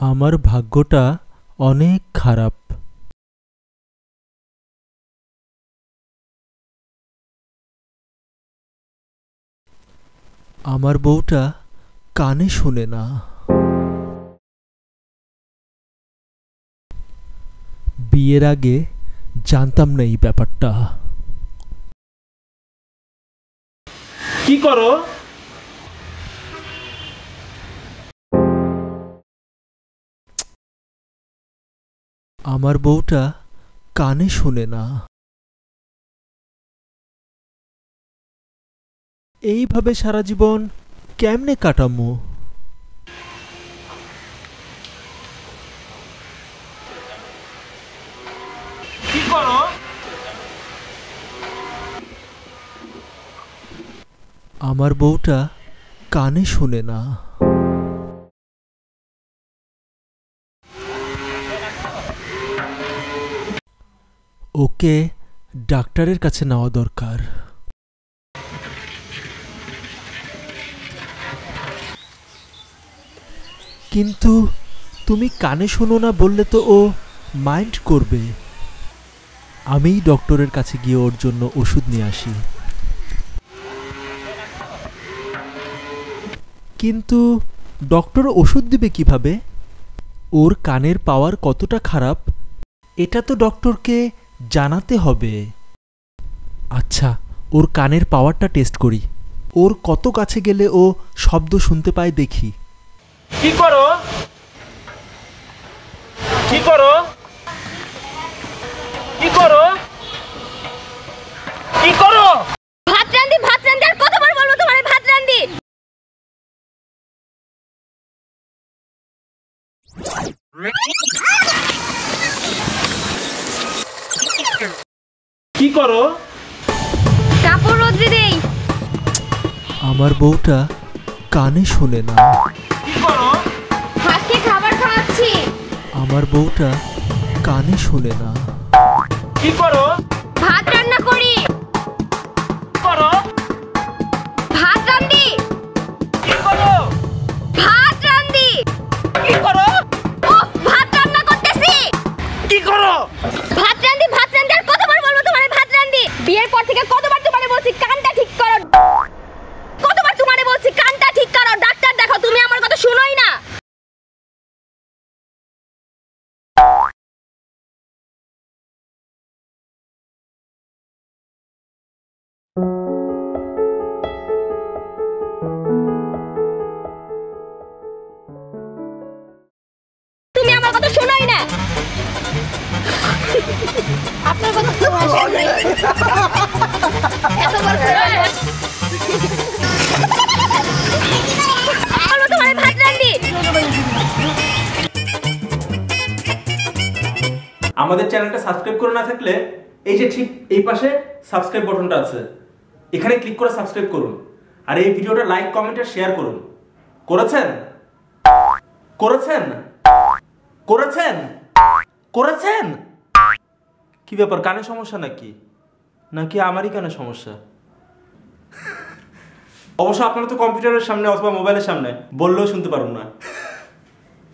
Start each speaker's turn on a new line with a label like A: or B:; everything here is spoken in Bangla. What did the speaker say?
A: আমার ভাগ্যটা অনেক খারাপ। আমার বউটা কানে শোনে না। বিয়ের আগে জানতাম না এই ব্যাপারটা।
B: কি করো?
A: আমার বউটা কানে শোনে না। এইভাবে সারা জীবন কেমনে কাটামো?
B: কি করো?
A: আমার বউটা কানে শোনে না। ওকে ডাক্তারের কাছে নেওয়া দরকার। কিন্তু তুমি কানে শোনো না বললে তো ও মাইন্ড করবে। আমিই ডক্টরের কাছে গিয়ে ওর জন্য ওষুধ নিয়ে আসি। কিন্তু ডক্টর ওষুধ দিবে কিভাবে? ওর কানের পাওয়ার কতটা খারাপ এটা তো ডক্টরকে জানাতে হবে। আচ্ছা, ওর কানের পাওয়ারটা টেস্ট করি। ওর কত কাছে গেলে ও শব্দ শুনতে পায় দেখি।
B: কি করো? কি করো? কি করো? কি করো?
C: ভাত রান্ধি আর কতবার বলবো তোমারে ভাত রান্ধি?
B: কি করো?
C: কাপড় রোদ্রে দেই।
A: আমার বউটা কানে শোনে না।
B: কি করো?
C: হাতকে খাবার খাওয়াচ্ছি।
A: আমার বউটা কানে শোনে না।
B: কি করো?
C: ভাত রান্না করি।
B: করো?
C: ভাত রান্ধি।
B: কি করো?
C: ভাত রান্ধি।
B: কি করো?
C: উফ, ভাত রান্না করতেছি।
B: কি করো?
C: ভাত রান্ধি আর কতবার বলবো তোমারে ভাত রান্ধি? বিয়ের পর থেকে কতবার তোমারে বলছি কানটা ঠিক করো। কতবার তোমারে বলছি কানটা ঠিক করো, ডাক্তার দেখো, তুমি আমার কথা শুনোই না। তুমি আমার কথা শোনোই না। আপনার কথা তো শুনবে। এতবার বলবো তোমারে ভাত রান্ধি।
B: আমাদের চ্যানেলটা সাবস্ক্রাইব করে না থাকলে এই যে ঠিক এই পাশে সাবস্ক্রাইব বাটনটা আছে, এখানে ক্লিক করে সাবস্ক্রাইব করুন। আর এই ভিডিওটা লাইক, কমেন্ট আর শেয়ার করুন। করেছেন? করেছেন? করেছেন? করেছেন? কি ব্যাপার, কানে সমস্যা নাকি? নাকি আমারই কানে সমস্যা? অবশ্য আপনারা তো কম্পিউটারের সামনে অথবা মোবাইলের সামনে বললেও শুনতে পারুন না।